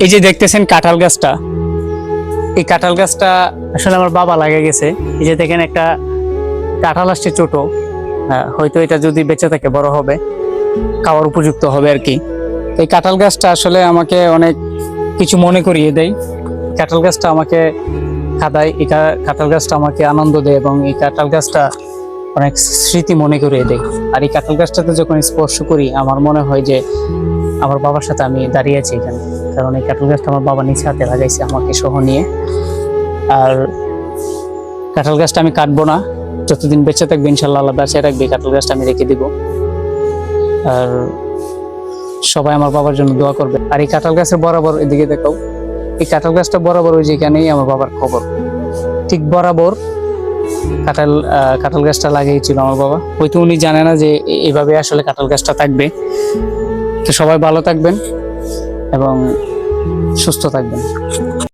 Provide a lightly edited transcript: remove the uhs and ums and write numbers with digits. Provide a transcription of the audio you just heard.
এই যে দেখতেছেন কাঁঠাল গাছটা, এই কাঁঠাল গাছটা আসলে আমার বাবা লাগিয়ে গেছে। এই যে দেখেন একটা কাঁঠাল আসছে ছোট, হয়তো এটা যদি বেঁচে থাকে বড় হবে, খাওয়ার উপযুক্ত হবে আর কি। এই কাঁঠাল গাছটা আসলে আমাকে অনেক কিছু মনে করিয়ে দেয়। কাঁঠাল গাছটা আমাকে খাদায়, এই কাঁঠাল গাছটা আমাকে আনন্দ দেয় এবং এই কাঁঠাল গাছটা অনেক স্মৃতি মনে করিয়ে দেয়। আর এই কাঁঠাল গাছটাতে যখন স্পর্শ করি আমার মনে হয় যে আমার বাবার সাথে আমি দাঁড়িয়ে আছি এখানে, কারণ এই কাঁঠাল গাছটা আমার বাবা নিজ হাতে লাগাইছে আমাকে সহ নিয়ে। আর কাঁঠাল গাছটা আমি কাটবো না, যতদিন বেঁচে থাকবে ইনশাল্লাহ আল্লাহ বাঁচিয়ে রাখবে, কাঁঠাল গাছটা আমি রেখে দিব। আর সবাই আমার বাবার জন্য দোয়া করবে। আর এই কাঁঠাল গাছের বরাবর এদিকে দেখাও, এই কাঁঠাল গাছটা বরাবর ওই যেখানেই আমার বাবার খবর, ঠিক বরাবর কাঁঠাল গাছটা লাগিয়েছিল আমার বাবা। হয়তো উনি জানে না যে এইভাবে আসলে কাঁঠাল গাছটা থাকবে। তো সবাই ভালো থাকবেন এবং সুস্থ থাকবেন।